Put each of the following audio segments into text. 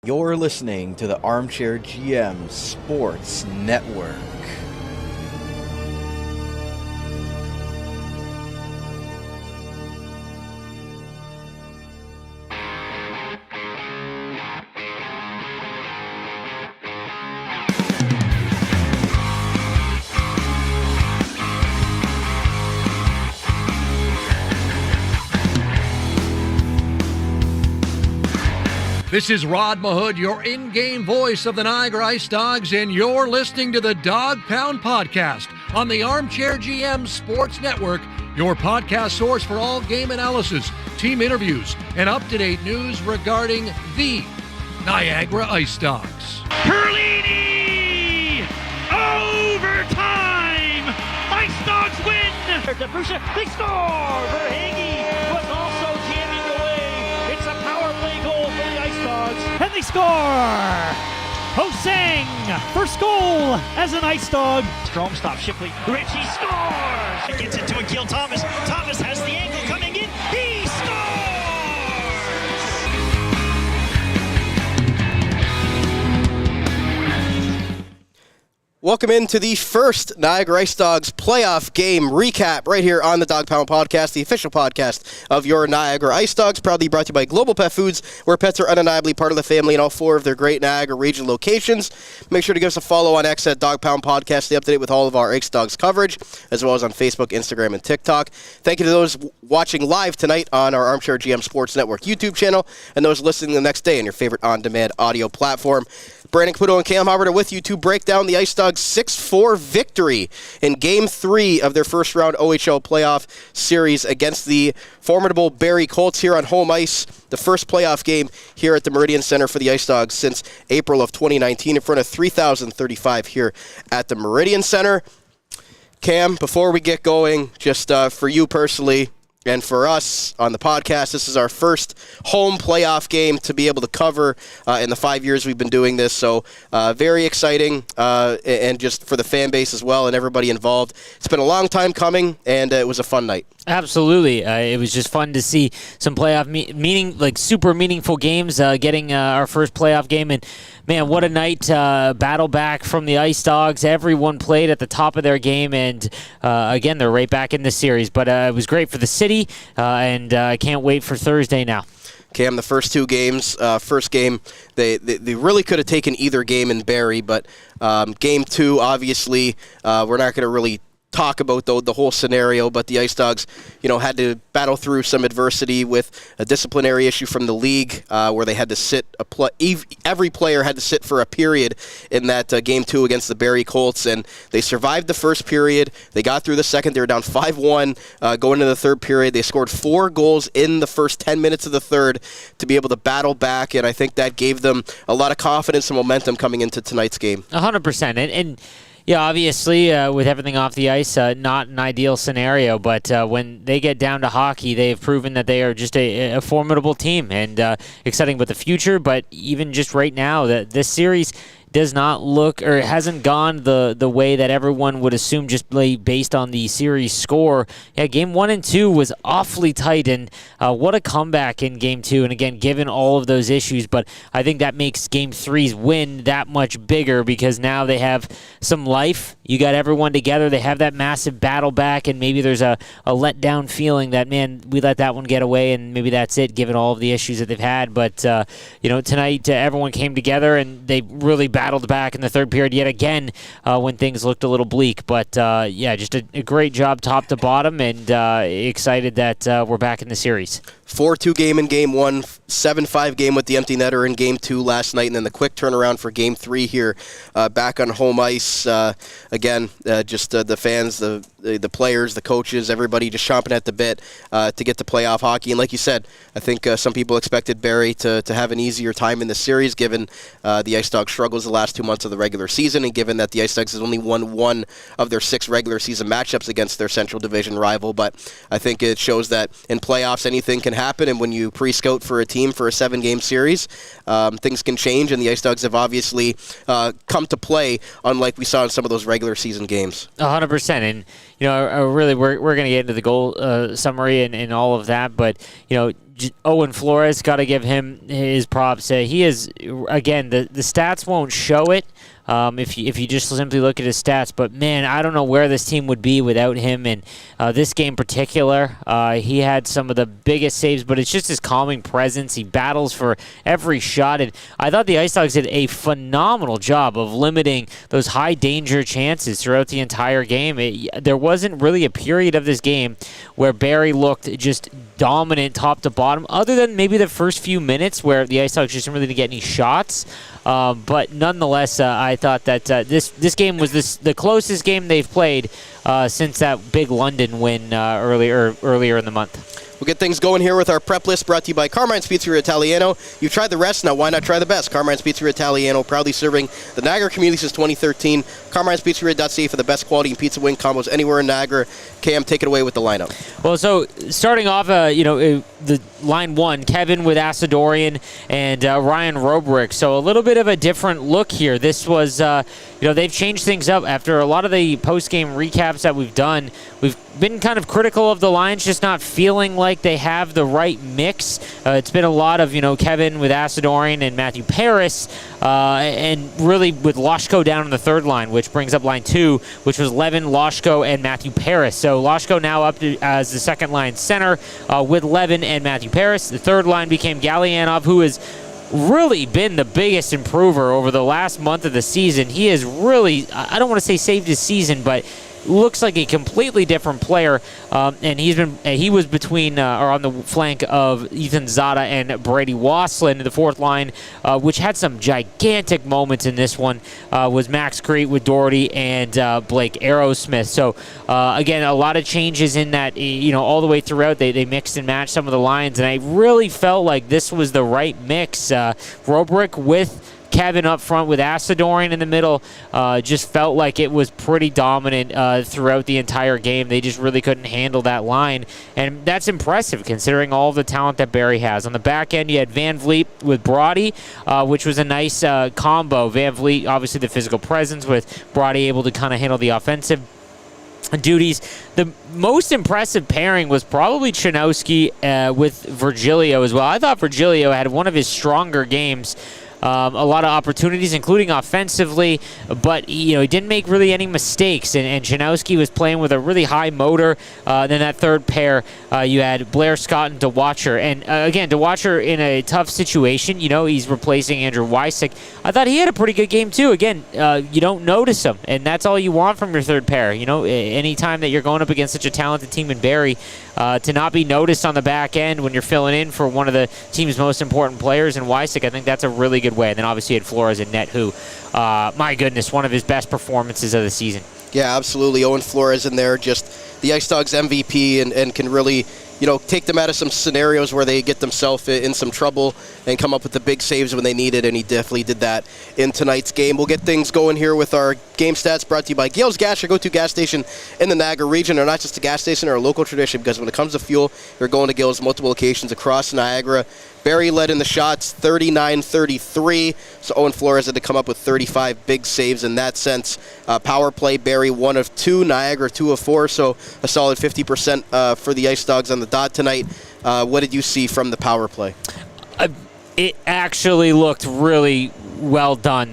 You're listening to the Armchair GM Sports Network. This is Rod Mahood, your in-game voice of the Niagara IceDogs, and you're listening to the Dog Pound Podcast on the Armchair GM Sports Network, your podcast source for all game analysis, team interviews, and up-to-date news regarding the Niagara IceDogs. Perlini! Overtime! IceDogs win! They score! Verhaeghe was also jamming away. It's a power play goal for the IceDogs. And they score! Ho-Sang, first goal as an IceDog. Strom stops Shipley. Ritchie scores! Gets it to Akil Thomas. Thomas has the angle coming in. He scores! Welcome into the first Niagara IceDogs playoff game recap right here on the Dog Pound Podcast, the official podcast of your Niagara IceDogs, proudly brought to you by Global Pet Foods, where pets are undeniably part of the family in all four of their great Niagara region locations. Make sure to give us a follow on X at Dog Pound Podcast. Stay up to date with all of our IceDogs coverage, as well as on Facebook, Instagram, and TikTok. Thank you to those watching live tonight on our Armchair GM Sports Network YouTube channel, and those listening the next day on your favorite on-demand audio platform. Brandon Caputo and Cam Halbert are with you to break down the IceDogs 6-4 victory in Game 3 of their first-round OHL Playoff series against the formidable Barrie Colts here on home ice. The first playoff game here at the Meridian Centre for the IceDogs since April of 2019 in front of 3,035 here at the Meridian Centre. Cam, before we get going, just for you personally, and for us on the podcast, this is our first home playoff game to be able to cover in the 5 years we've been doing this. So very exciting, and just for the fan base as well and everybody involved. It's been a long time coming, and it was a fun night. Absolutely. It was just fun to see some playoff super meaningful games, getting our first playoff game. And, man, what a night. Battle back from the IceDogs. Everyone played at the top of their game. And, again, they're right back in the series. But it was great for the city, and I can't wait for Thursday now. Cam, the first two games, first game, they really could have taken either game in Barrie. But Game 2, obviously, we're not going to really talk about the whole scenario, but the IceDogs, had to battle through some adversity with a disciplinary issue from the league, where they had to sit every player had to sit for a period in that Game 2 against the Barrie Colts, and they survived the first period. They got through the second. They were down 5-1 going into the third period. They scored 4 goals in the first 10 minutes of the third to be able to battle back, and I think that gave them a lot of confidence and momentum coming into tonight's game. 100%. And yeah, obviously, with everything off the ice, not an ideal scenario, but when they get down to hockey, they've proven that they are just a formidable team, and exciting about the future, but even just right now, this series does not look, or hasn't gone the way that everyone would assume just based on the series score. Yeah, Game 1 and 2 was awfully tight, and what a comeback in Game 2, and again, given all of those issues, but I think that makes Game 3's win that much bigger, because now they have some life. You got everyone together. They have that massive battle back, and maybe there's a letdown feeling that, man, we let that one get away, and maybe that's it, given all of the issues that they've had. But, tonight everyone came together, and they really battled back in the third period yet again when things looked a little bleak. But, just a great job top to bottom, and excited that we're back in the series. 4-2 game in Game 1, 7-5 game with the empty netter in Game 2 last night, and then the quick turnaround for Game 3 here back on home ice. Again, just the fans, the players, the coaches, everybody just chomping at the bit to get to playoff hockey. And like you said, I think some people expected Barrie to have an easier time in the series, given the IceDogs struggles the last 2 months of the regular season, and given that the IceDogs has only won 1 of their 6 regular season matchups against their Central Division rival. But I think it shows that in playoffs anything can happen, and when you pre-scout for a team for a 7-game series, things can change, and the IceDogs have obviously come to play, unlike we saw in some of those regular season games. 100%, and really we're going to get into the goal summary and all of that, but Owen Flores, got to give him his props. He is, again, the stats won't show it. If you just simply look at his stats. But, man, I don't know where this team would be without him. And this game in particular, he had some of the biggest saves, but it's just his calming presence. He battles for every shot. And I thought the IceDogs did a phenomenal job of limiting those high-danger chances throughout the entire game. There wasn't really a period of this game where Barrie looked just dominant top to bottom, other than maybe the first few minutes where the IceDogs just didn't really get any shots. But nonetheless, I thought that this game was the closest game they've played since that big London win earlier in the month. We'll get things going here with our prep list brought to you by Carmine's Pizzeria Italiano. You've tried the rest, now why not try the best? Carmine's Pizzeria Italiano, proudly serving the Niagara community since 2013. Carmine's Pizzeria.ca for the best quality in pizza wing combos anywhere in Niagara. Cam, take it away with the lineup. Well, so starting off, the line one, Kevin with Asadorian and Ryan Robrick. So a little bit of a different look here. This was, they've changed things up after a lot of the post-game recaps that we've done. We've been kind of critical of the lines, just not feeling like they have the right mix. It's been a lot of, Kevin with Asadorian and Matthew Paris, and really with Loshko down on the third line, which brings up line two, which was Levin, Loshko, and Matthew Paris. So Loshko now up as the second line center with Levin and Matthew Paris. The third line became Gallianov, who has really been the biggest improver over the last month of the season. He has really, I don't want to say saved his season, but looks like a completely different player, and he was between or on the flank of Ethan Zada and Brady Wasslin. The fourth line, which had some gigantic moments in this one, was Max Crete with Doherty and Blake Aerosmith. So again, a lot of changes in that, all the way throughout. They mixed and matched some of the lines, and I really felt like this was the right mix. Robrick with Kevin up front with Asadorian in the middle, just felt like it was pretty dominant throughout the entire game. They just really couldn't handle that line, and that's impressive considering all the talent that Barrie has. On the back end, you had Van Vliet with Brody, which was a nice combo. Van Vliet, obviously the physical presence, with Brody able to kind of handle the offensive duties. The most impressive pairing was probably Chanowski with Virgilio as well. I thought Virgilio had one of his stronger games. A lot of opportunities, including offensively, but he didn't make really any mistakes. And Janowski was playing with a really high motor. Then that third pair, you had Blair Scott and DeWatcher. And again, DeWatcher in a tough situation. He's replacing Andrew Wysick. I thought he had a pretty good game too. Again, you don't notice him, and that's all you want from your third pair. Anytime that you're going up against such a talented team in Barrie, to not be noticed on the back end when you're filling in for one of the team's most important players in Wysick, I think that's a really good way. And then obviously you had Flores in net, who, my goodness, one of his best performances of the season. Yeah, absolutely. Owen Flores in there, just the IceDogs MVP, and can really, take them out of some scenarios where they get themselves in some trouble and come up with the big saves when they need it, and he definitely did that in tonight's game. We'll get things going here with our game stats brought to you by Gales Gas, your go-to gas station in the Niagara region, or not just a gas station, or a local tradition, because when it comes to fuel, you're going to Gales multiple locations across Niagara. Barrie led in the shots, 39-33, so Owen Flores had to come up with 35 big saves in that sense. Power play, Barrie 1 of 2, Niagara 2 of 4, so a solid 50% for the IceDogs on the dot tonight. What did you see from the power play? It actually looked really well done.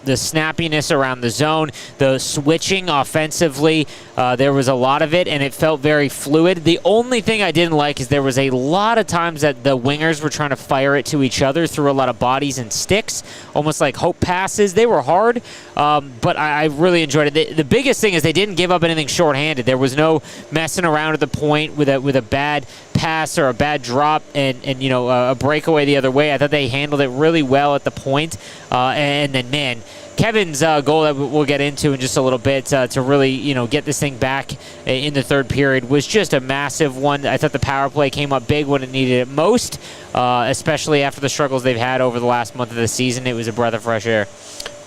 The snappiness around the zone, the switching offensively, there was a lot of it, and it felt very fluid. The only thing I didn't like is there was a lot of times that the wingers were trying to fire it to each other through a lot of bodies and sticks, almost like hope passes. They were hard, but I really enjoyed it. The biggest thing is they didn't give up anything shorthanded. There was no messing around at the point with a bad pass or a bad drop and a breakaway the other way. I thought they handled it really well at the point. And then, man, Kevin's goal that we'll get into in just a little bit to really, get this thing back in the third period was just a massive one. I thought the power play came up big when it needed it most, especially after the struggles they've had over the last month of the season. It was a breath of fresh air.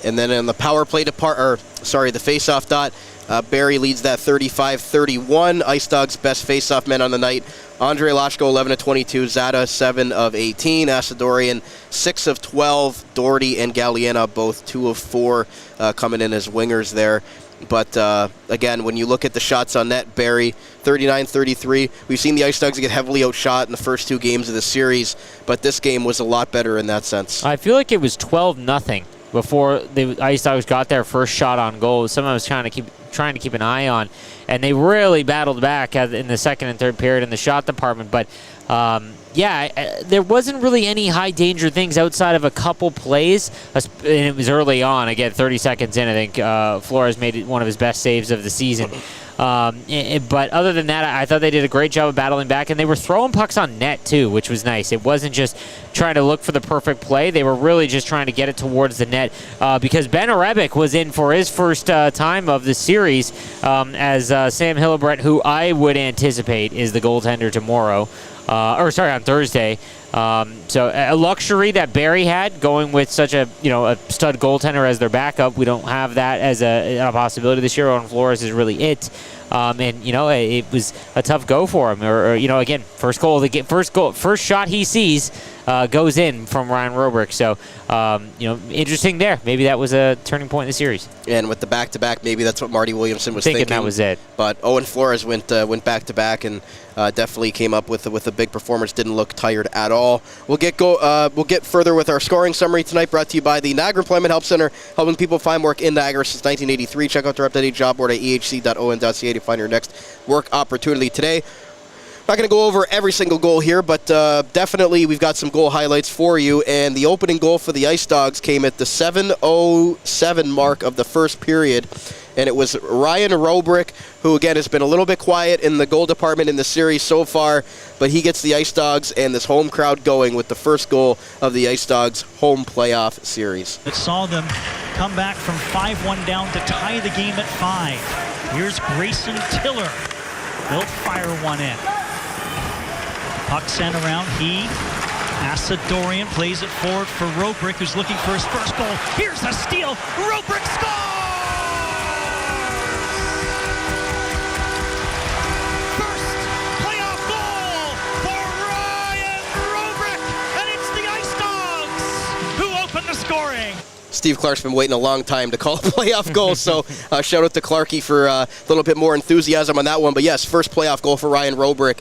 And then in the power play the face-off dot, Barrie leads that 35-31. IceDogs best face-off men on the night. Andre Loshko, 11 of 22. Zada, 7 of 18. Asadorian, 6 of 12. Doherty and Galliena, both 2 of 4, coming in as wingers there. But again, when you look at the shots on net, Barrie 39-33. We've seen the IceDogs get heavily outshot in the first 2 games of the series, but this game was a lot better in that sense. I feel like it was 12-0 before the IceDogs got their first shot on goal. Someone was trying to keep an eye on, and they really battled back in the second and third period in the shot department. But there wasn't really any high danger things outside of a couple plays, and it was early on. Again, 30 seconds in, I think Flores made one of his best saves of the season. But other than that, I thought they did a great job of battling back, and they were throwing pucks on net too, which was nice. It wasn't just trying to look for the perfect play. They were really just trying to get it towards the net because Ben Boudreau was in for his first time of the series as Sam Halbert, who I would anticipate is the goaltender tomorrow. On Thursday. So a luxury that Barrie had going with such a stud goaltender as their backup. We don't have that as a possibility this year. Owen Flores is really it. It was a tough go for him. Again, first shot he sees goes in from Ryan Robrick. So, interesting there. Maybe that was a turning point in the series. And with the back-to-back, maybe that's what Marty Williamson was thinking. That was it. But Owen Flores went back-to-back and definitely came up with a big performance. Didn't look tired at all. We'll get further with our scoring summary tonight, brought to you by the Niagara Employment Help Center, helping people find work in Niagara since 1983. Check out their updated job board at ehc.on.ca to find your next work opportunity today. Not going to go over every single goal here, but definitely we've got some goal highlights for you. And the opening goal for the IceDogs came at the 7:07 mark of the first period. And it was Ryan Robrick, who again has been a little bit quiet in the goal department in the series so far, but he gets the IceDogs and this home crowd going with the first goal of the IceDogs home playoff series. It saw them come back from 5-1 down to tie the game at 5. Here's Grayson Tiller. He'll fire one in. Puck sent around. Asadorian plays it forward for Robrick, who's looking for his first goal. Here's a steal. Robrick scores! First playoff goal for Ryan Robrick, and it's the IceDogs who open the scoring. Steve Clark's been waiting a long time to call a playoff goal, so shout out to Clarky for a little bit more enthusiasm on that one. But yes, first playoff goal for Ryan Robrick,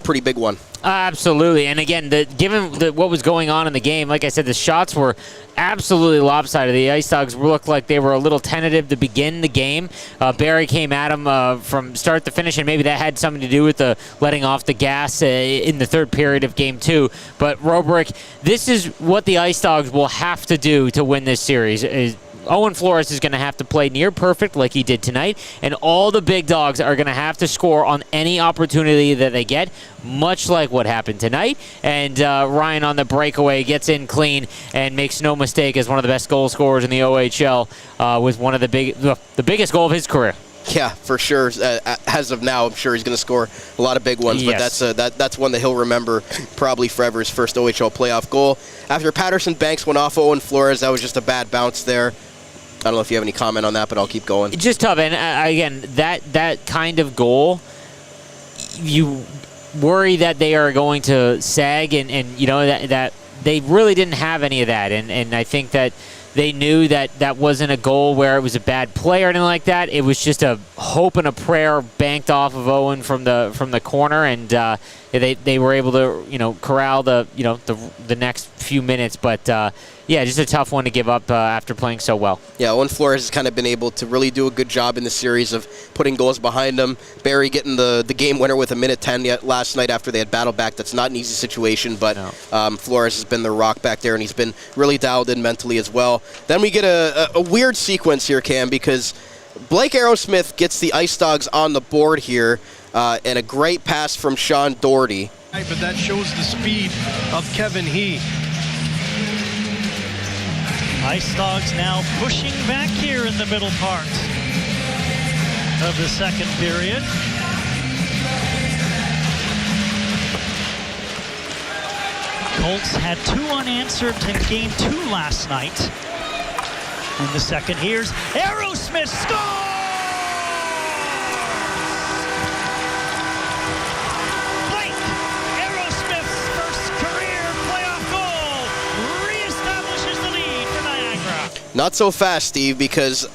pretty big one. Absolutely, and again, given what was going on in the game, like I said, the shots were absolutely lopsided. The IceDogs looked like they were a little tentative to begin the game. Barrie came at them from start to finish, and maybe that had something to do with the letting off the gas in the third period of Game 2. But Robrick, this is what the IceDogs will have to do to win this series. Owen Flores is going to have to play near perfect like he did tonight, and all the big dogs are going to have to score on any opportunity that they get, much like what happened tonight. And Ryan on the breakaway gets in clean and makes no mistake as one of the best goal scorers in the OHL with one of the biggest goal of his career. Yeah, for sure. As of now, I'm sure he's going to score a lot of big ones, yes. But that's one that he'll remember probably forever, his first OHL playoff goal. After Patterson Banks went off Owen Flores, that was just a bad bounce there. I don't know if you have any comment on that, but I'll keep going. It's just tough, and again, that kind of goal, you worry that they are going to sag, and that they really didn't have any of that, and I think that they knew that wasn't a goal where it was a bad play or anything like that. It was just a hope and a prayer banked off of Owen from the corner, and they were able to corral the next few minutes, but. Just a tough one to give up after playing so well. Yeah, Owen Flores has kind of been able to really do a good job in the series of putting goals behind him. Barrie getting the game winner with a minute 10 last night after they had battled back. That's not an easy situation, but no. Flores has been the rock back there, and he's been really dialed in mentally as well. Then we get a weird sequence here, Cam, because Blake Aerosmith gets the IceDogs on the board here, and a great pass from Sean Doherty. But that shows the speed of Kevin He. IceDogs now pushing back here in the middle part of the second period. Colts had 2 unanswered in Game 2 last night. In the second, here's Aerosmith scores! Blake Aerosmith's first career playoff goal reestablishes the lead for Niagara. Not so fast, Steve, because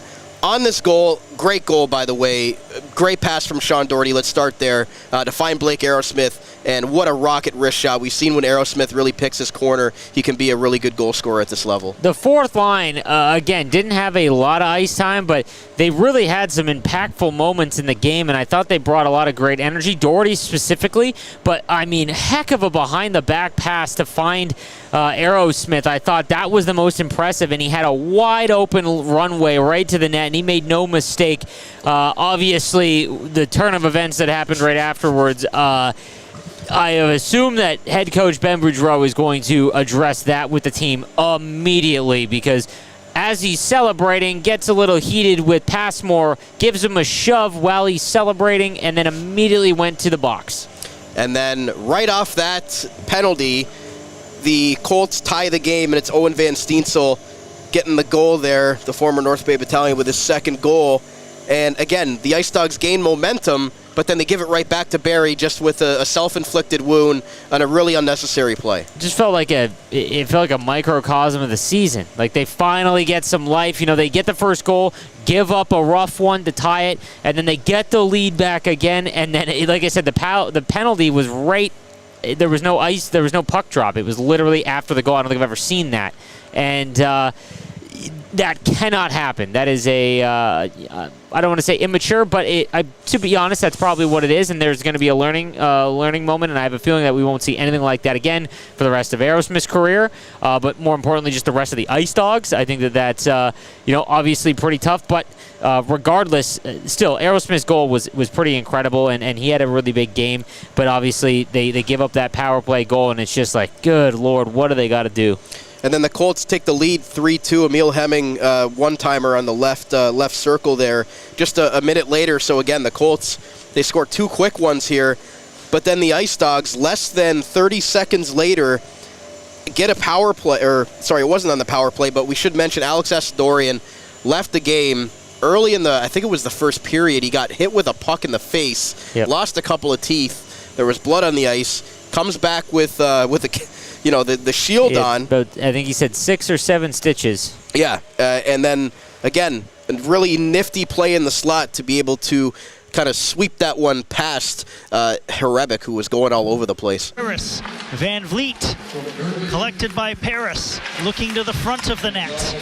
On this goal, great goal, by the way. Great pass from Sean Doherty. Let's start there to find Blake Aerosmith. And what a rocket wrist shot. We've seen when Aerosmith really picks his corner, he can be a really good goal scorer at this level. The fourth line, again, didn't have a lot of ice time, but they really had some impactful moments in the game, and I thought they brought a lot of great energy. Doherty specifically, but, I mean, heck of a behind-the-back pass to find Aerosmith. I thought that was the most impressive, and he had a wide-open runway right to the net, and he made no mistake. Obviously, the turn of events that happened right afterwards, I assume that head coach Ben Boudreau is going to address that with the team immediately, because as he's celebrating, gets a little heated with Passmore, gives him a shove while he's celebrating, and then immediately went to the box. And then right off that penalty, the Colts tie the game, and it's Owen Van Steensel getting the goal there, the former North Bay Battalion, with his second goal. And again, the IceDogs gain momentum, but then they give it right back to Barrie just with a self-inflicted wound on a really unnecessary play. It just felt like it felt like a microcosm of the season. Like they finally get some life. You know, they get the first goal, give up a rough one to tie it, and then they get the lead back again. And then, like I said, the penalty was right. There was no ice. There was no puck drop. It was literally after the goal. I don't think I've ever seen that. And that cannot happen. That is I don't want to say immature, but to be honest, that's probably what it is, and there's going to be a learning moment, and I have a feeling that we won't see anything like that again for the rest of Aerosmith's career, but more importantly, just the rest of the IceDogs. I think that's obviously pretty tough, but regardless, still, Aerosmith's goal was pretty incredible, and he had a really big game, but obviously they give up that power play goal, and it's just like, good Lord, what do they got to do? And then the Colts take the lead 3-2. Emil Hemming, one-timer on the left circle there just a minute later. So, again, the Colts, they score two quick ones here. But then the IceDogs, less than 30 seconds later, get a power play. It wasn't on the power play, but we should mention Alex Asadorian left the game early in I think it was the first period. He got hit with a puck in the face, lost a couple of teeth. There was blood on the ice. Comes back with the shield on. But I think he said 6 or 7 stitches. Yeah, and then, again, a really nifty play in the slot to be able to kind of sweep that one past Herebeck, who was going all over the place. Paris, Van Vliet, collected by Paris, looking to the front of the net.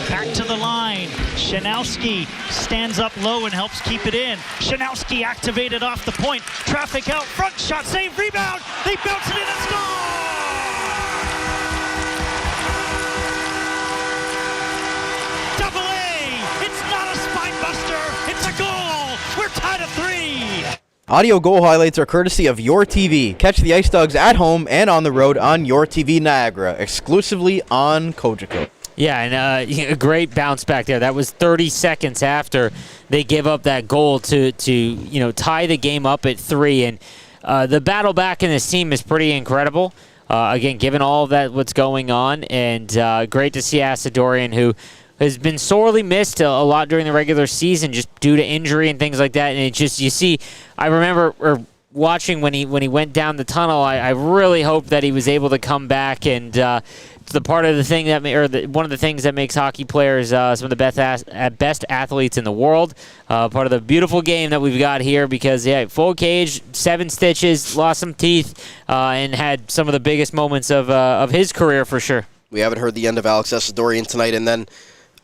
Back to the line. Shanowski stands up low and helps keep it in. Shanowski activated off the point. Traffic out front, shot save, rebound. They bounce it in and score! Double A! It's not a spine buster. It's a goal. We're tied at 3. Audio goal highlights are courtesy of YourTV. Catch the IceDogs at home and on the road on YourTV Niagara, exclusively on Cogeco. Yeah, and a great bounce back there. That was 30 seconds after they give up that goal to tie the game up at 3. And the battle back in this team is pretty incredible. Again, given all of that, what's going on, and great to see Asadorian, who has been sorely missed a lot during the regular season just due to injury and things like that. And it just, you see, I remember watching when he went down the tunnel. I really hope that he was able to come back, and it's the part of the thing one of the things that makes hockey players some of the best athletes in the world. Part of the beautiful game that we've got here, because full cage, 7 stitches, lost some teeth, and had some of the biggest moments of his career for sure. We haven't heard the end of Alex Asadorian tonight, and then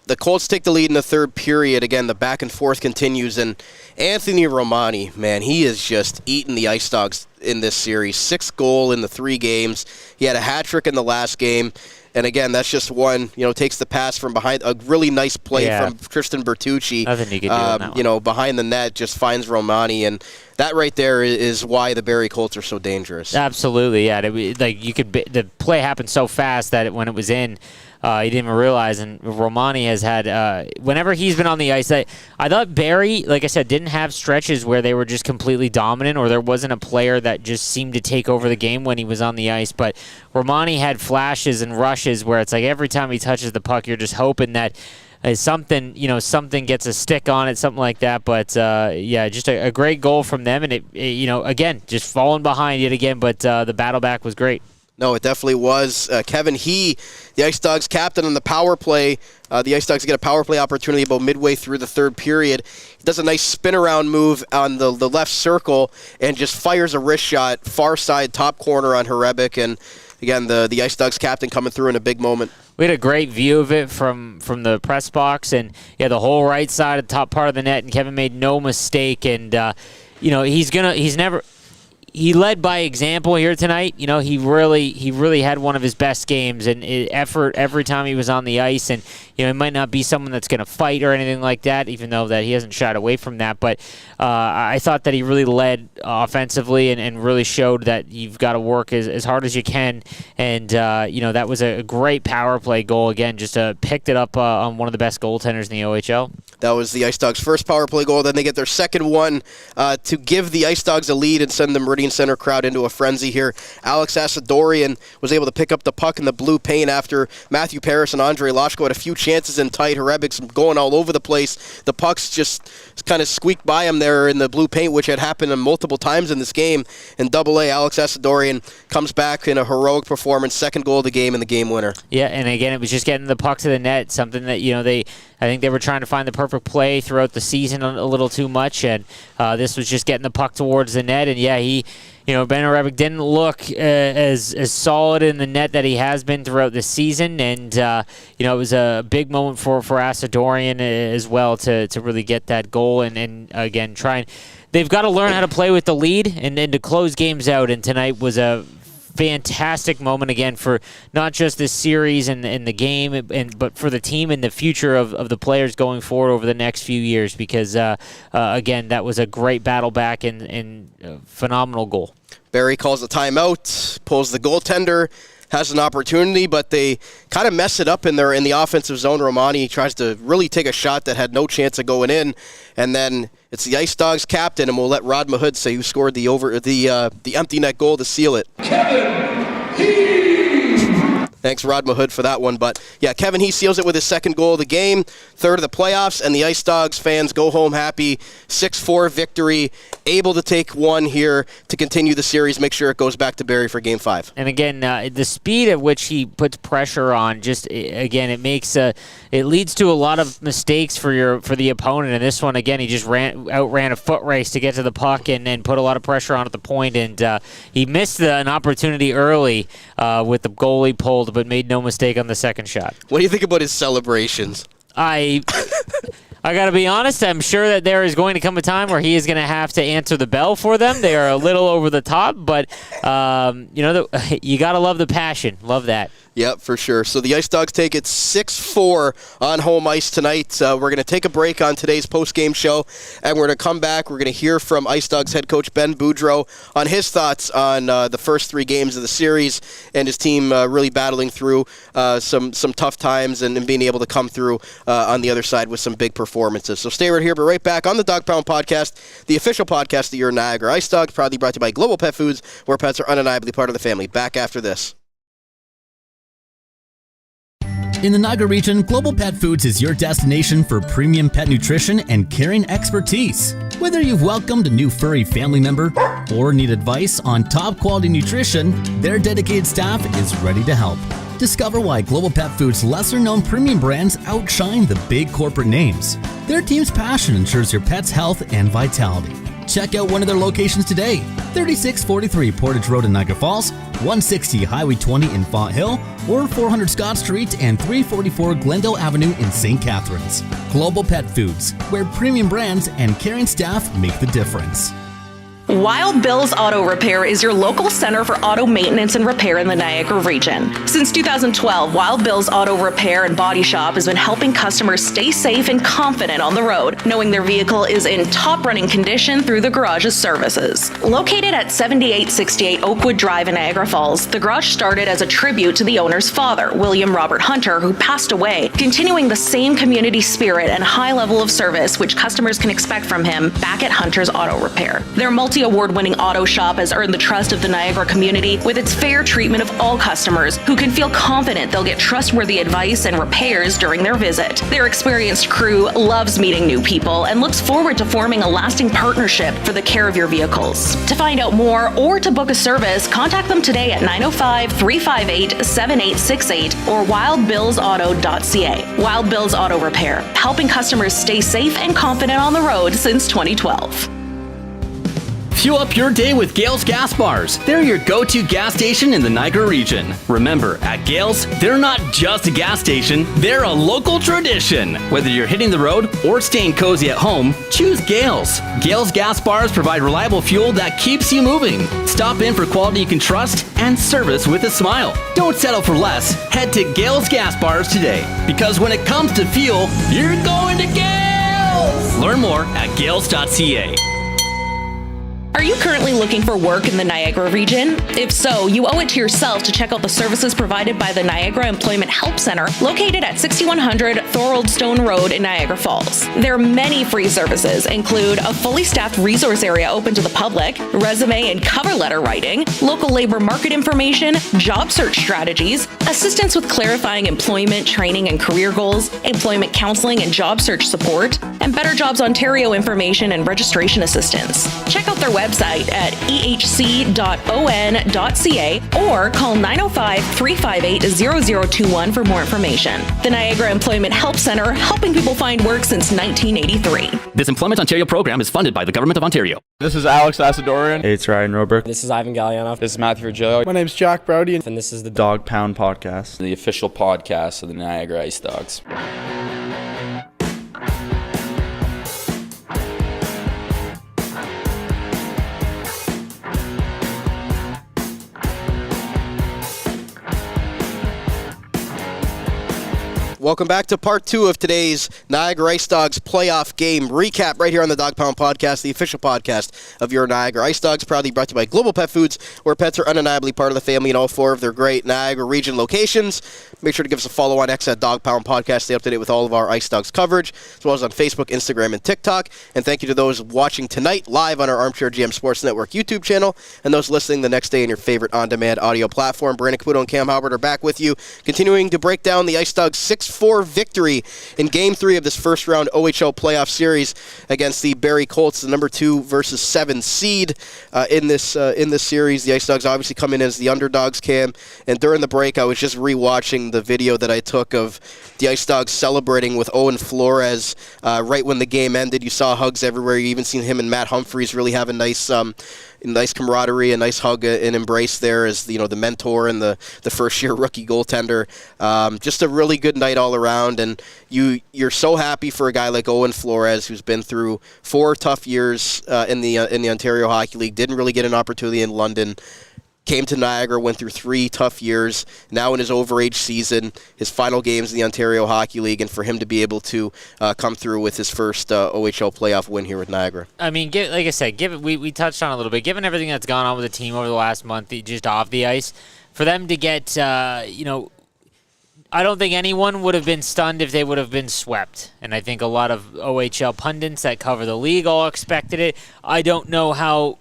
the Colts take the lead in the third period. Again, the back and forth continues, and Anthony Romani, man, he is just eating the IceDogs in this series. 6th goal in the 3 games. He had a hat trick in the last game, and again, that's just one. Takes the pass from behind, a really nice play from Tristan Bertucci. Nothing you could do on that one. Behind the net, just finds Romani, and that right there is why the Barrie Colts are so dangerous. Absolutely, yeah. The play happened so fast that when it was in, he didn't even realize, and Romani has had, whenever he's been on the ice, I thought Barrie, like I said, didn't have stretches where they were just completely dominant, or there wasn't a player that just seemed to take over the game when he was on the ice, but Romani had flashes and rushes where it's like every time he touches the puck, you're just hoping that something gets a stick on it, something like that. But just a great goal from them, and it again, just falling behind yet again, but the battle back was great. No, it definitely was. Kevin He, the IceDogs captain on the power play. The IceDogs get a power play opportunity about midway through the third period. He does a nice spin-around move on the left circle and just fires a wrist shot, far side, top corner on Harebic. And again, the IceDogs captain coming through in a big moment. We had a great view of it from the press box, and the whole right side of the top part of the net, and Kevin made no mistake. And he led by example here tonight. He really had one of his best games, and effort every time he was on the ice. And it might not be someone that's going to fight or anything like that, even though that he hasn't shied away from that. But I thought that he really led offensively and really showed that you've got to work as hard as you can. And that was a great power play goal. Again, just picked it up on one of the best goaltenders in the OHL. That was the IceDogs' first power play goal. Then they get their second one to give the IceDogs a lead and send the Meridian Centre crowd into a frenzy here. Alex Asadorian was able to pick up the puck in the blue paint after Matthew Paris and Andre Loshko had a few chances in tight. Harebic's going all over the place. The pucks just kind of squeaked by him there in the blue paint, which had happened multiple times in this game. And Double-A, Alex Asadorian comes back in a heroic performance, second goal of the game and the game winner. Yeah, and again, it was just getting the puck to the net, something that, I think they were trying to find the perfect play throughout the season a little too much, and this was just getting the puck towards the net. And Ben Harebic didn't look as solid in the net that he has been throughout the season, and it was a big moment for Asadorian as well to really get that goal and again they've got to learn how to play with the lead and to close games out. And tonight was a fantastic moment again for not just this series and the game, but for the team and the future of the players going forward over the next few years, because again, that was a great battle back and phenomenal goal. Barrie calls the timeout, pulls the goaltender, has an opportunity, but they kind of mess it up in the offensive zone. Romani tries to really take a shot that had no chance of going in, and then it's the IceDogs captain, and we'll let Rod Mahood say who scored the empty net goal to seal it. Kevin He! Thanks, Rod Mahood, for that one. But, yeah, Kevin He seals it with his second goal of the game, third of the playoffs, and the IceDogs fans go home happy. 6-4 victory, able to take one here to continue the series, make sure it goes back to Barrie for Game 5. And, again, the speed at which he puts pressure on, it leads to a lot of mistakes for the opponent. And this one, again, he just outran a foot race to get to the puck and put a lot of pressure on at the point. And he missed an opportunity early with the goalie pulled, but made no mistake on the second shot. What do you think about his celebrations? I got to be honest, I'm sure that there is going to come a time where he is going to have to answer the bell for them. They are a little over the top, but you got to love the passion. Love that. Yep, for sure. So the IceDogs take it 6-4 on home ice tonight. We're going to take a break on today's post-game show, and we're going to come back. We're going to hear from IceDogs head coach Ben Boudreau on his thoughts on the first three games of the series and his team really battling through some tough times and being able to come through on the other side with some big performances. So stay right here. We're right back on the Dog Pound Podcast, the official podcast of your Niagara IceDogs, proudly brought to you by Global Pet Foods, where pets are undeniably part of the family. Back after this. In the Niagara region, Global Pet Foods is your destination for premium pet nutrition and caring expertise. Whether you've welcomed a new furry family member or need advice on top quality nutrition, their dedicated staff is ready to help. Discover why Global Pet Foods' lesser-known premium brands outshine the big corporate names. Their team's passion ensures your pet's health and vitality. Check out one of their locations today, 3643 Portage Road in Niagara Falls, 160 Highway 20 in Font Hill, or 400 Scott Street and 344 Glendale Avenue in St. Catharines. Global Pet Foods, where premium brands and caring staff make the difference. Wild Bill's Auto Repair is your local center for auto maintenance and repair in the Niagara region. Since 2012, Wild Bill's Auto Repair and Body Shop has been helping customers stay safe and confident on the road, knowing their vehicle is in top running condition through the garage's services. Located at 7868 Oakwood Drive in Niagara Falls, the garage started as a tribute to the owner's father, William Robert Hunter, who passed away, continuing the same community spirit and high level of service which customers can expect from him back at Hunter's Auto Repair. Their multi Resiliency award-winning auto shop has earned the trust of the Niagara community with its fair treatment of all customers who can feel confident they'll get trustworthy advice and repairs during their visit. Their experienced crew loves meeting new people and looks forward to forming a lasting partnership for the care of your vehicles. To find out more or to book a service, contact them today at 905-358-7868 or wildbillsauto.ca. Wild Bills Auto Repair, helping customers stay safe and confident on the road since 2012. Fuel up your day with Gales Gas Bars. They're your go-to gas station in the Niagara region. Remember, at Gales, they're not just a gas station, they're a local tradition. Whether you're hitting the road or staying cozy at home, choose Gales. Gales Gas Bars provide reliable fuel that keeps you moving. Stop in for quality you can trust and service with a smile. Don't settle for less. Head to Gales Gas Bars today. Because when it comes to fuel, you're going to Gales! Learn more at gales.ca. Are you currently looking for work in the Niagara region? If so, you owe it to yourself to check out the services provided by the Niagara Employment Help Center, located at 6100 Thorold Stone Road in Niagara Falls. Their many free services include a fully staffed resource area open to the public, resume and cover letter writing, local labor market information, job search strategies, assistance with clarifying employment, training and career goals, employment counseling and job search support, and Better Jobs Ontario information and registration assistance. Check out their website at ehc.on.ca or call 905-358-0021 for more information. The Niagara Employment Help Center, helping people find work since 1983. This Employment Ontario program is funded by the Government of Ontario. This is Alex Asadorian. Hey, it's Ryan Roberg. This is Ivan Gallianov. This is Matthew Virgilio. My name's Jack Brody. And this is the Dog Pound Podcast, the official podcast of the Niagara IceDogs. Welcome back to part 2 of today's Niagara IceDogs playoff game recap right here on the Dog Pound Podcast, the official podcast of your Niagara IceDogs, proudly brought to you by Global Pet Foods, where pets are undeniably part of the family in all 4 of their great Niagara region locations. Make sure to give us a follow on X at Dog Pound Podcast. Stay up to date with all of our IceDogs coverage, as well as on Facebook, Instagram, and TikTok. And thank you to those watching tonight live on our Armchair GM Sports Network YouTube channel, and those listening the next day in your favorite on-demand audio platform. Brandon Caputo and Cam Halbert are back with you, continuing to break down the IceDogs 6-4 victory in Game 3 of this first-round OHL Playoff series against the Barrie Colts, the number 2 versus 7 seed in this series. The IceDogs obviously come in as the underdogs, Cam, and during the break I was just rewatching the video that I took of the IceDogs celebrating with Owen Flores right when the game ended. You saw hugs everywhere. You even seen him and Matt Humphreys really have a nice camaraderie, a nice hug and embrace there as the mentor and the first-year rookie goaltender. Just a really good night all around, and you're so happy for a guy like Owen Flores, who's been through 4 tough years in the Ontario Hockey League, didn't really get an opportunity in London, came to Niagara, went through 3 tough years, now in his overage season, his final games in the Ontario Hockey League, and for him to be able to come through with his first OHL playoff win here with Niagara. I mean, like I said, we touched on it a little bit. Given everything that's gone on with the team over the last month, just off the ice, for them to get, I don't think anyone would have been stunned if they would have been swept. And I think a lot of OHL pundits that cover the league all expected it. I don't know how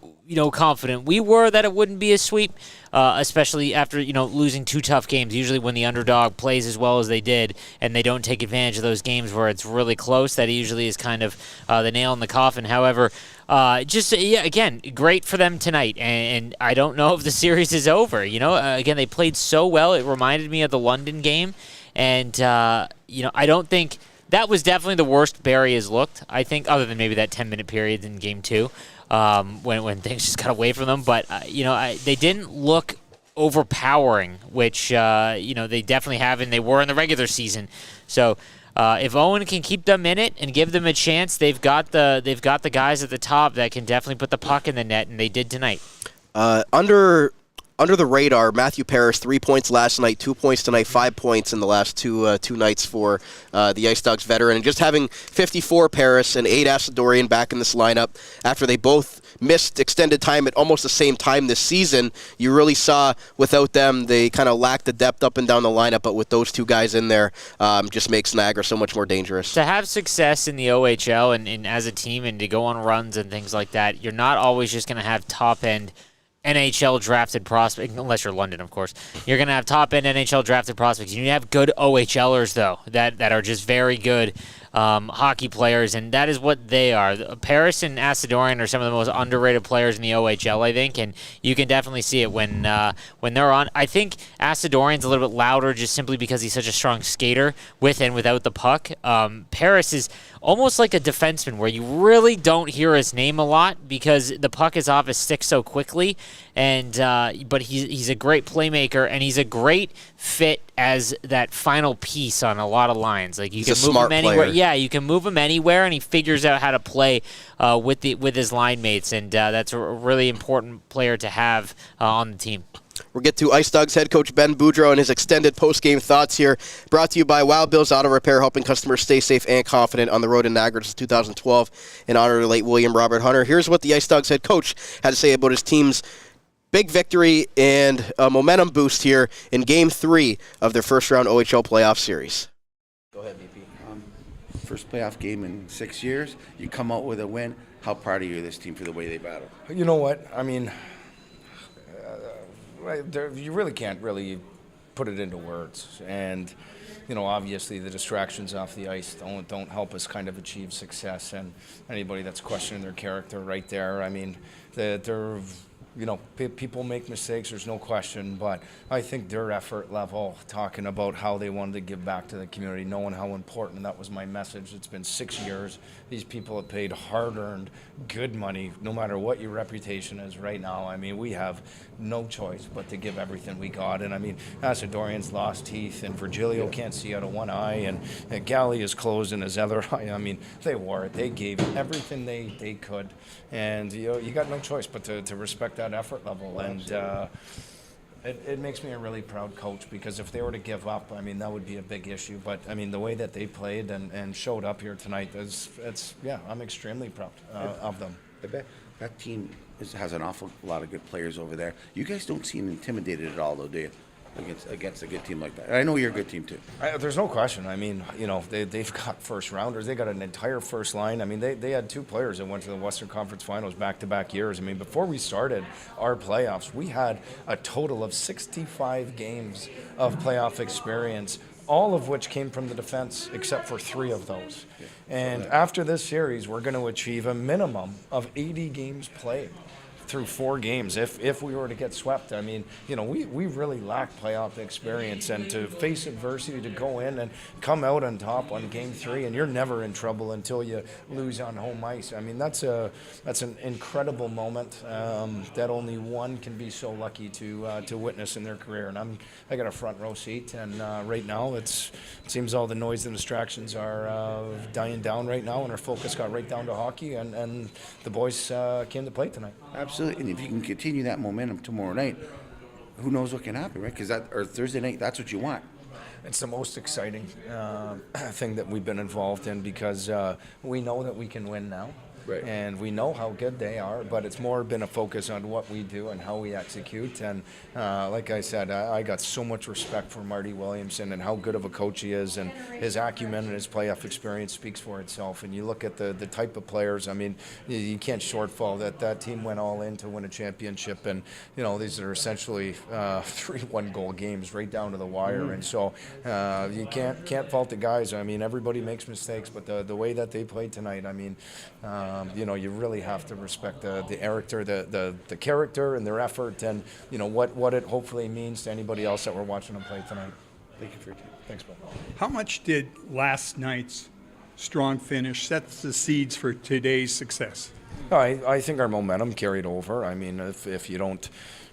confident we were that it wouldn't be a sweep, especially after, losing 2 tough games. Usually when the underdog plays as well as they did and they don't take advantage of those games where it's really close, that usually is kind of the nail in the coffin. However, again, great for them tonight. And I don't know if the series is over. Again, they played so well. It reminded me of the London game. And, I don't think that was definitely the worst Barrie has looked, I think, other than maybe that 10-minute period in Game 2. When things just got away from them. But, they didn't look overpowering, which, they definitely have, and they were in the regular season. So if Owen can keep them in it and give them a chance, they've got the guys at the top that can definitely put the puck in the net, and they did tonight. Under under the radar, Matthew Paris, 3 points last night, 2 points tonight, 5 points in the last two nights for the IceDogs veteran. And just having 54 Paris and 8 Asadorian back in this lineup after they both missed extended time at almost the same time this season, you really saw without them they kind of lacked the depth up and down the lineup, but with those two guys in there, just makes Niagara so much more dangerous. To have success in the OHL and as a team and to go on runs and things like that, you're not always just going to have top-end NHL drafted prospects, unless you're London, of course. You're going to have top-end NHL drafted prospects. You have good OHLers, though, that are just very good hockey players, and that is what they are. Paris and Asadorian are some of the most underrated players in the OHL, I think, and you can definitely see it when they're on. I think Asadorian's a little bit louder just simply because he's such a strong skater with and without the puck. Paris is almost like a defenseman where you really don't hear his name a lot because the puck is off his stick so quickly, and but he's a great playmaker, and he's a great fit as that final piece on a lot of lines. Like you can move him anywhere. Yeah, you can move him anywhere, and he figures out how to play with his line mates, and that's a really important player to have on the team. We'll get to IceDogs head coach Ben Boudreau and his extended post-game thoughts here. Brought to you by Wild Bill's Auto Repair, helping customers stay safe and confident on the road in Niagara since 2012 in honor of the late William Robert Hunter. Here's what the IceDogs head coach had to say about his team's big victory and a momentum boost here in Game 3 of their first-round OHL playoff series. Go ahead, VP. First playoff game in 6 years. You come out with a win. How proud are you of this team for the way they battle? You know what? I mean, you really can't really put it into words. And, you know, obviously the distractions off the ice don't help us kind of achieve success. And anybody that's questioning their character right there, I mean, they're you know, people make mistakes, there's no question, but I think their effort level, talking about how they wanted to give back to the community, knowing how important that was my message. It's been 6 years. These people have paid hard-earned, good money, no matter what your reputation is right now. I mean, we have no choice but to give everything we got. And I mean, Asadorian's lost teeth, and Virgilio can't see out of one eye, and Galley is closed in his other eye. I mean, they wore it. They gave everything they could. And you know, you got no choice but to respect that effort level. And it makes me a really proud coach, because if they were to give up, I mean, that would be a big issue. But I mean, the way that they played and showed up here tonight, I'm extremely proud of them. I bet that team has an awful lot of good players over there. You guys don't seem intimidated at all, though, do you? Against a good team like that. I know you're a good team too. There's no question. I mean, you know, they've got first rounders. They got an entire first line. I mean, they had 2 players that went to the Western Conference Finals back-to-back years. I mean, before we started our playoffs, we had a total of 65 games of playoff experience, all of which came from the defense, except for 3 of those. And after this series, we're going to achieve a minimum of 80 games played through 4 games if we were to get swept. I mean, you know, we really lack playoff experience, and to face adversity, to go in and come out on top on Game 3, and you're never in trouble until you lose on home ice. I mean, that's an incredible moment that only one can be so lucky to witness in their career. And I got a front row seat, and right now it seems all the noise and distractions are dying down right now, and our focus got right down to hockey, and the boys came to play tonight. Absolutely. And if you can continue that momentum tomorrow night, who knows what can happen, right? Because or Thursday night, that's what you want. It's the most exciting thing that we've been involved in, because we know that we can win now. Right. And we know how good they are, but it's more been a focus on what we do and how we execute. And like I said, I got so much respect for Marty Williamson and how good of a coach he is, and his acumen and his playoff experience speaks for itself. And you look at the type of players, I mean, you can't shortfall that team went all in to win a championship. And, you know, these are essentially 3 one-goal games right down to the wire. And so you can't fault the guys. I mean, everybody makes mistakes, but the way that they played tonight, I mean, you know, you really have to respect the character and their effort, and you know what it hopefully means to anybody else that we're watching them play tonight. Thank you for your time. Thanks, Bill. How much did last night's strong finish set the seeds for today's success? I think our momentum carried over. I mean, if you don't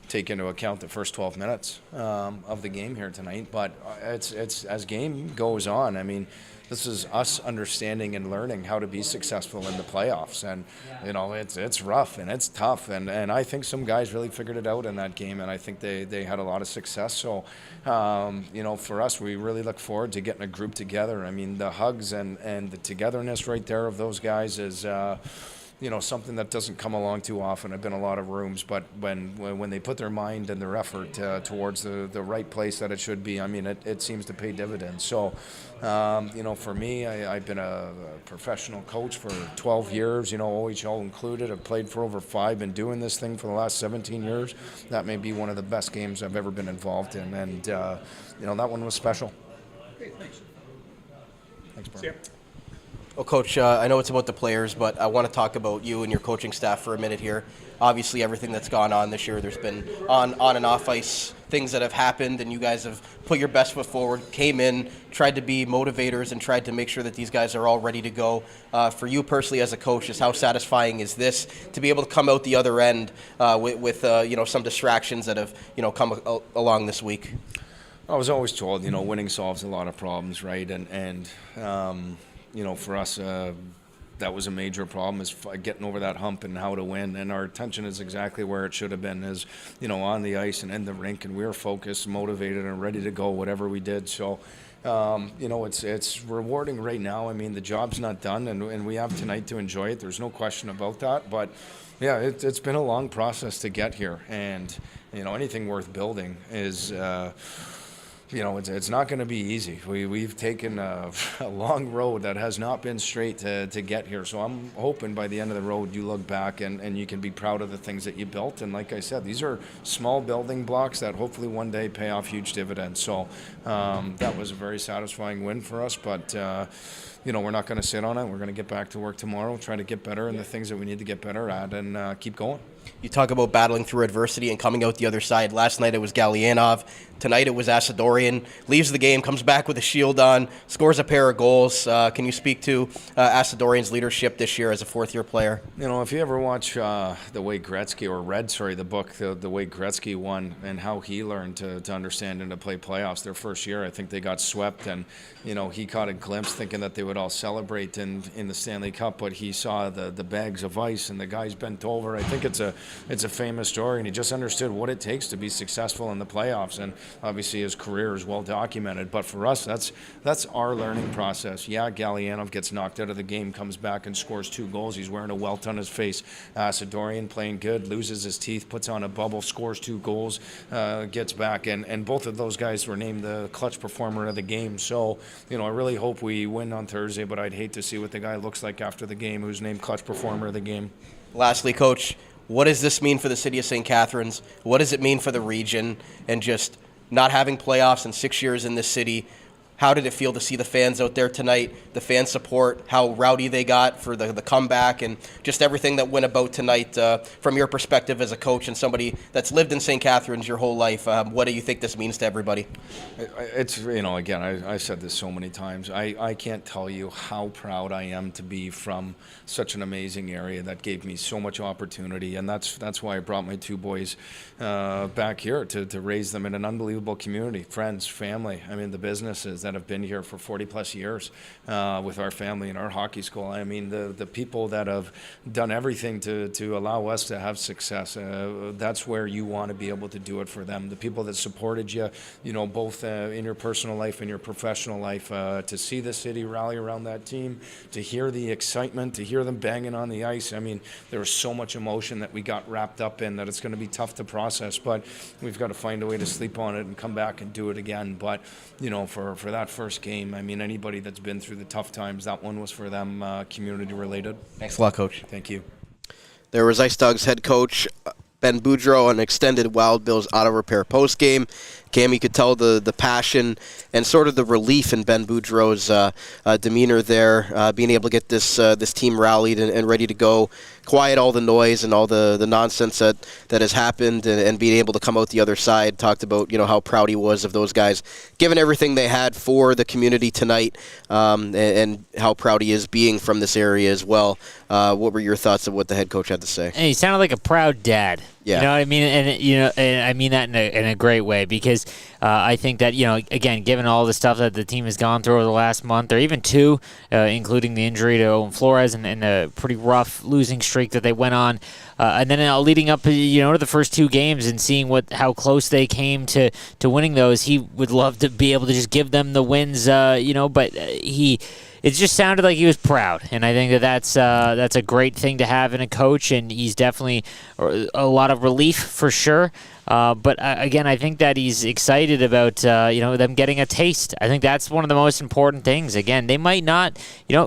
take into account the first 12 minutes of the game here tonight. But it's as game goes on, I mean, this is us understanding and learning how to be successful in the playoffs. And, you know, it's rough and it's tough. And I think some guys really figured it out in that game, and I think they had a lot of success. So, you know, for us, we really look forward to getting a group together. I mean, the hugs and the togetherness right there of those guys is, you know, something that doesn't come along too often. I've been in a lot of rooms, but when they put their mind and their effort towards the right place that it should be, I mean, it seems to pay dividends. So, you know, for me, I've been a professional coach for 12 years, you know, OHL included. I've played for over 5, been doing this thing for the last 17 years. That may be one of the best games I've ever been involved in, and, you know, that one was special. Okay, thanks. Thanks, Barrie. Well, Coach, I know it's about the players, but I want to talk about you and your coaching staff for a minute here. Obviously, everything that's gone on this year, there's been on and off ice things that have happened, and you guys have put your best foot forward, came in, tried to be motivators, and tried to make sure that these guys are all ready to go. For you personally as a coach, just how satisfying is this to be able to come out the other end with you know, some distractions that have, you know, come along this week? I was always told, you know, winning solves a lot of problems, right? And you know, for us, that was a major problem, is getting over that hump and how to win. And our attention is exactly where it should have been, is, you know, on the ice and in the rink. And we were focused, motivated, and ready to go, whatever we did. So, you know, it's rewarding right now. I mean, the job's not done, and we have tonight to enjoy it. There's no question about that. But, yeah, it's been a long process to get here. And, you know, anything worth building is... you know, it's not going to be easy. We've taken a long road that has not been straight to get here. So I'm hoping by the end of the road you look back and you can be proud of the things that you built. And like I said, these are small building blocks that hopefully one day pay off huge dividends. So that was a very satisfying win for us. But, you know, we're not going to sit on it. We're going to get back to work tomorrow, try to get better in the things that we need to get better at, and keep going. You talk about battling through adversity and coming out the other side. Last night it was Gallianov. Tonight it was Asadorian. Leaves the game, comes back with a shield on, scores a pair of goals. Can you speak to Asadorian's leadership this year as a fourth-year player? You know, if you ever watch The Way Gretzky, or read, the book, The Way Gretzky won, and how he learned to understand and to play playoffs. Their first year, I think they got swept, and, you know, he caught a glimpse thinking that they would all celebrate in the Stanley Cup, but he saw the bags of ice and the guys bent over. I think it's a famous story, and he just understood what it takes to be successful in the playoffs. And obviously his career is well documented, but for us, that's our learning process. Yeah, Gallianov gets knocked out of the game, comes back and scores 2 goals. He's wearing a welt on his face. Asadorian playing good, loses his teeth, puts on a bubble, scores 2 goals, gets back, and both of those guys were named the clutch performer of the game. So, you know, I really hope we win on Thursday, but I'd hate to see what the guy looks like after the game who's named clutch performer of the game. Lastly, Coach, what does this mean for the city of St. Catharines? What does it mean for the region? And just not having playoffs in 6 years in this city, how did it feel to see the fans out there tonight, the fan support, how rowdy they got for the comeback, and just everything that went about tonight from your perspective as a coach and somebody that's lived in St. Catharines your whole life? What do you think this means to everybody? It's, you know, again, I said this so many times. I can't tell you how proud I am to be from such an amazing area that gave me so much opportunity, and that's why I brought my 2 boys back here to raise them in an unbelievable community, friends, family. I mean, the businesses that have been here for 40 plus years with our family and our hockey school. I mean, the people that have done everything to allow us to have success, that's where you want to be able to do it for them. The people that supported you, you know, both in your personal life and your professional life, to see the city rally around that team, to hear the excitement, to hear them banging on the ice. I mean, there was so much emotion that we got wrapped up in that it's going to be tough to process, but we've got to find a way to sleep on it and come back and do it again. But, you know, for that first game, I mean, anybody that's been through the tough times, that one was for them, community related. Thanks a lot, Coach. Thank you. There was IceDogs head coach Ben Boudreau on extended Wild Bills auto repair post game. Cam, you could tell the passion and sort of the relief in Ben Boudreau's demeanor there, being able to get this team rallied and ready to go, quiet all the noise and all the nonsense that has happened, and being able to come out the other side. Talked about, you know, how proud he was of those guys, given everything they had for the community tonight, and how proud he is being from this area as well. What were your thoughts of what the head coach had to say? Hey, he sounded like a proud dad. Yeah. You know what I mean? And I mean that in a great way, because I think that, again, given all the stuff that the team has gone through over the last month, or even two, including the injury to Owen Flores and a pretty rough losing streak that they went on, and then leading up, to the first two games and seeing how close they came to winning those, he would love to be able to just give them the wins, but it just sounded like he was proud, and I think that's a great thing to have in a coach, and he's definitely a lot of relief for sure. But again, I think that he's excited about them getting a taste. I think that's one of the most important things. Again, they might not,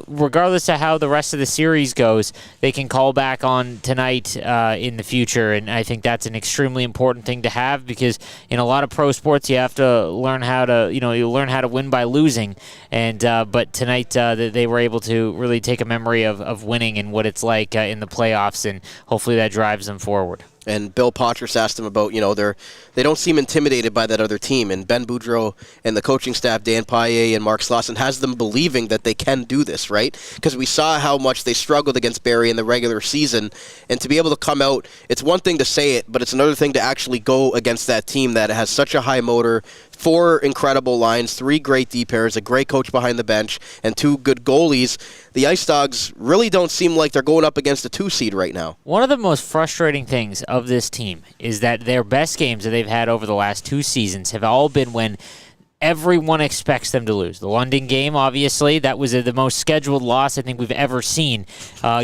regardless of how the rest of the series goes, they can call back on tonight in the future, and I think that's an extremely important thing to have, because in a lot of pro sports you have to learn how to you learn how to win by losing, and but tonight they were able to really take a memory of winning and what it's like in the playoffs, and hopefully that drives them forward. And Bill Potras asked him about, they don't seem intimidated by that other team. And Ben Boudreau and the coaching staff, Dan Paillet and Mark Slauson, has them believing that they can do this, right? Because we saw how much they struggled against Barrie in the regular season. And to be able to come out, it's one thing to say it, but it's another thing to actually go against that team that has such a high motor, 4 incredible lines, 3 great D pairs, a great coach behind the bench, and 2 good goalies. The IceDogs really don't seem like they're going up against a 2 seed right now. One of the most frustrating things of this team is that their best games that they've had over the last 2 seasons have all been when everyone expects them to lose. The London game, obviously, that was the most scheduled loss I think we've ever seen,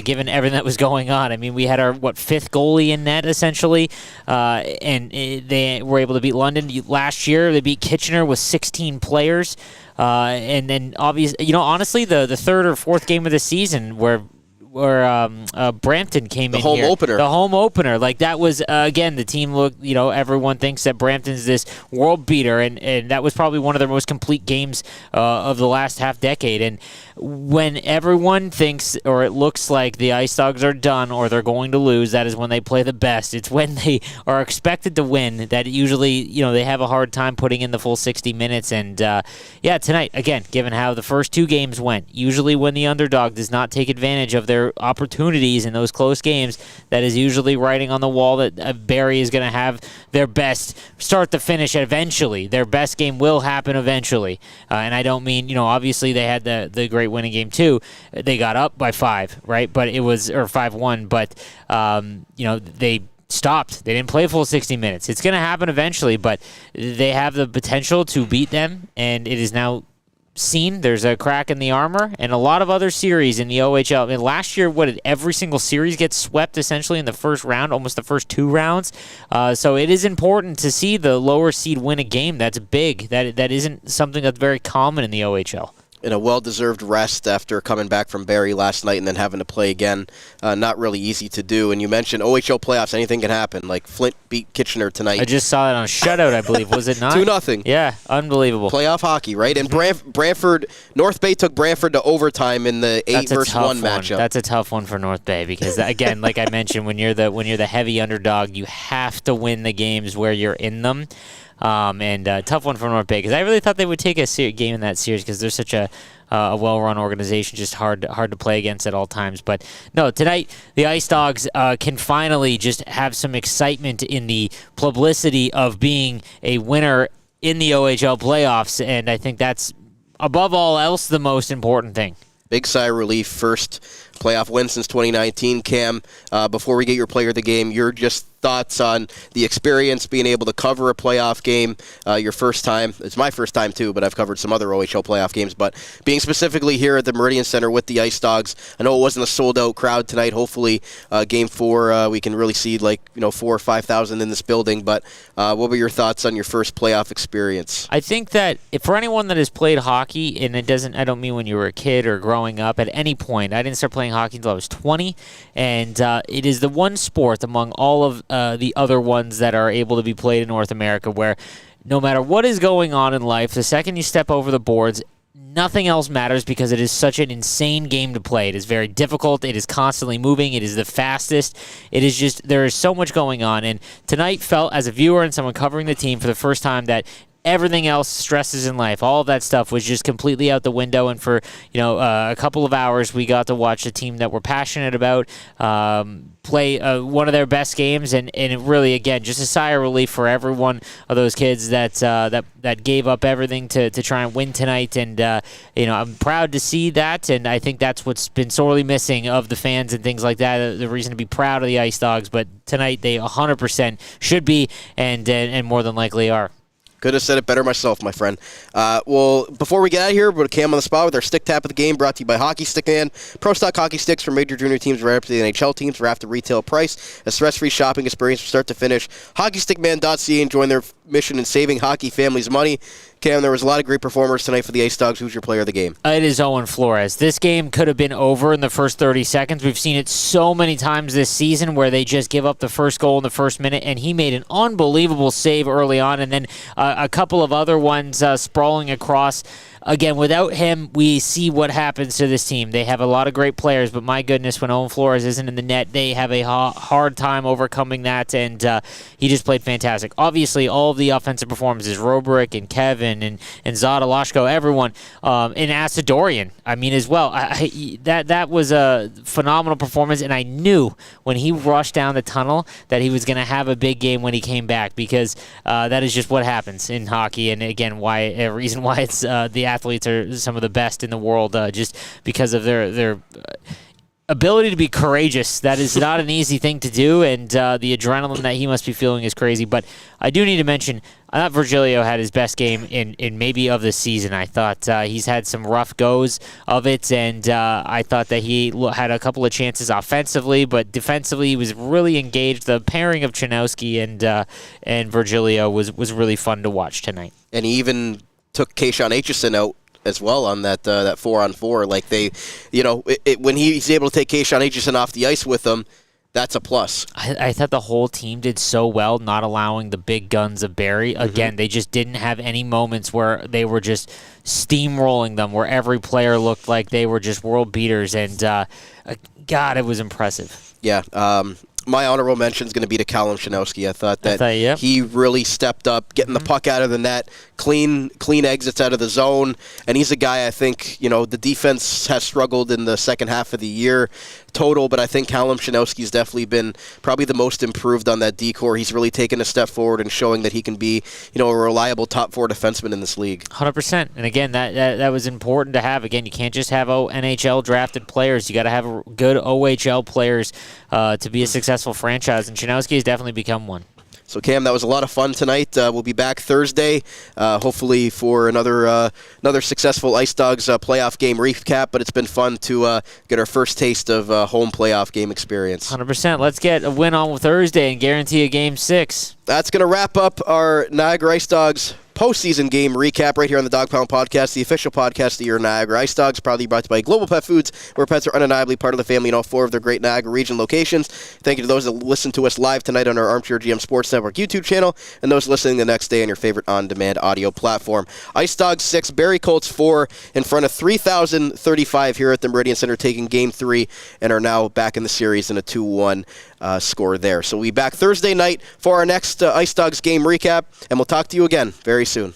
given everything that was going on. I mean, we had our, 5th goalie in net, essentially, and they were able to beat London. Last year, they beat Kitchener with 16 players, and then, obviously, honestly, the 3rd or 4th game of the season where Brampton came in here. The home opener. Like, that was, again, the team looked, everyone thinks that Brampton's this world beater, and that was probably one of their most complete games of the last half decade. And when everyone thinks, or it looks like the IceDogs are done or they're going to lose, that is when they play the best. It's when they are expected to win that usually, they have a hard time putting in the full 60 minutes. And, tonight, again, given how the first 2 games went, usually when the underdog does not take advantage of their opportunities in those close games, that is usually writing on the wall that Barrie is going to have their best start to finish eventually. Their best game will happen eventually. And I don't mean, obviously they had the great winning game too. They got up by 5, right? But it was, or 5-1, but, they stopped. They didn't play full 60 minutes. It's going to happen eventually, but they have the potential to beat them, and it is now seen. There's a crack in the armor, and a lot of other series in the OHL. I mean, last year, did every single series get swept essentially in the first round, almost the first 2 rounds? So it is important to see the lower seed win a game. That's big. That isn't something that's very common in the OHL. And a well-deserved rest after coming back from Barrie last night and then having to play again. Not really easy to do. And you mentioned OHL playoffs, anything can happen. Like Flint beat Kitchener tonight. I just saw it on shutout, I believe. Was it not? 2-0. Yeah, unbelievable. Playoff hockey, right? And Brantford, North Bay took Brantford to overtime in the 8-1 matchup. That's a tough one for North Bay because, again, like I mentioned, when you're the heavy underdog, you have to win the games where you're in them. And tough one for North Bay because I really thought they would take a game in that series because they're such a well-run organization, just hard to play against at all times. But no, tonight the IceDogs can finally just have some excitement in the publicity of being a winner in the OHL playoffs, and I think that's above all else the most important thing. Big sigh of relief, first playoff win since 2019. Cam, before we get your player of the game, your just thoughts on the experience being able to cover a playoff game, your first time. It's my first time too, but I've covered some other OHL playoff games. But being specifically here at the Meridian Centre with the IceDogs, I know it wasn't a sold-out crowd tonight. Hopefully, Game 4, we can really see 4,000 or 5,000 in this building. But what were your thoughts on your first playoff experience? I think that for anyone that has played hockey, and I don't mean when you were a kid or growing up, at any point, I didn't start playing hockey until I was 20, and it is the one sport among all of the other ones that are able to be played in North America where no matter what is going on in life, the second you step over the boards, nothing else matters because it is such an insane game to play. It is very difficult. It is constantly moving. It is the fastest. It is just, there is so much going on. And tonight felt, as a viewer and someone covering the team for the first time, that everything else, stresses in life, all of that stuff was just completely out the window. And for a couple of hours, we got to watch a team that we're passionate about play one of their best games, and it really, again, just a sigh of relief for every one of those kids that gave up everything to try and win tonight. And I'm proud to see that, and I think that's what's been sorely missing of the fans and things like that. The reason to be proud of the IceDogs, but tonight they 100% should be, and more than likely are. Could have said it better myself, my friend. Well, before we get out of here, we're going to Cam on the spot with our stick tap of the game, brought to you by Hockey Stick Man. Pro Stock hockey sticks for major junior teams right up to the NHL teams for half the retail price. A stress-free shopping experience from start to finish. HockeyStickMan.ca and join their mission in saving hockey families money. Cam, there was a lot of great performers tonight for the IceDogs. Who's your player of the game? It is Owen Flores. This game could have been over in the first 30 seconds. We've seen it so many times this season where they just give up the first goal in the first minute, and he made an unbelievable save early on, and then a couple of other ones sprawling across. Again, without him, we see what happens to this team. They have a lot of great players, but my goodness, when Owen Flores isn't in the net, they have a hard time overcoming that, and he just played fantastic. Obviously, all of the offensive performances, Robrick and Kevin and Zada Lashko, everyone, and Asadorian, as well. That was a phenomenal performance, and I knew when he rushed down the tunnel that he was going to have a big game when he came back, because that is just what happens in hockey, and again, a reason why it's the athletes are some of the best in the world, just because of their ability to be courageous. That is not an easy thing to do, and the adrenaline that he must be feeling is crazy. But I do need to mention, I thought Virgilio had his best game in maybe of the season. I thought he's had some rough goes of it, and I thought that he had a couple of chances offensively, but defensively he was really engaged. The pairing of Chanowski and Virgilio was really fun to watch tonight. And he even took Kayshawn Aitchison out as well on that 4-on-4. Like when he's able to take Kayshawn Aitchison off the ice with them, that's a plus. I thought the whole team did so well, not allowing the big guns of Barrie. Again, they just didn't have any moments where they were just steamrolling them, where every player looked like they were just world beaters. And, God, it was impressive. Yeah. My honorable mention is going to be to Callum Chanowski. I thought that he really stepped up, getting the puck out of the net, clean exits out of the zone, and he's a guy I think, the defense has struggled in the second half of the year total, but I think Callum Chanowski's definitely been probably the most improved on that D-core. He's really taken a step forward and showing that he can be, a reliable top four defenseman in this league. 100%. And again, that was important to have. Again, you can't just have NHL drafted players. You got to have good OHL players to be a successful franchise, and Chanowski has definitely become one. So, Cam, that was a lot of fun tonight. We'll be back Thursday, hopefully for another successful IceDogs playoff game recap, but it's been fun to get our first taste of home playoff game experience. 100%. Let's get a win on Thursday and guarantee a Game 6. That's going to wrap up our Niagara IceDogs postseason game recap right here on the Dog Pound Podcast, the official podcast of your Niagara IceDogs, proudly brought to you by Global Pet Foods, where pets are undeniably part of the family in all four of their great Niagara region locations. Thank you to those that listen to us live tonight on our Armchair GM Sports Network YouTube channel, and those listening the next day on your favorite on-demand audio platform. IceDogs 6, Barrie Colts 4, in front of 3,035 here at the Meridian Centre, taking Game 3, and are now back in the series in a 2-1 score there. So we'll be back Thursday night for our next IceDogs game recap, and we'll talk to you again very soon.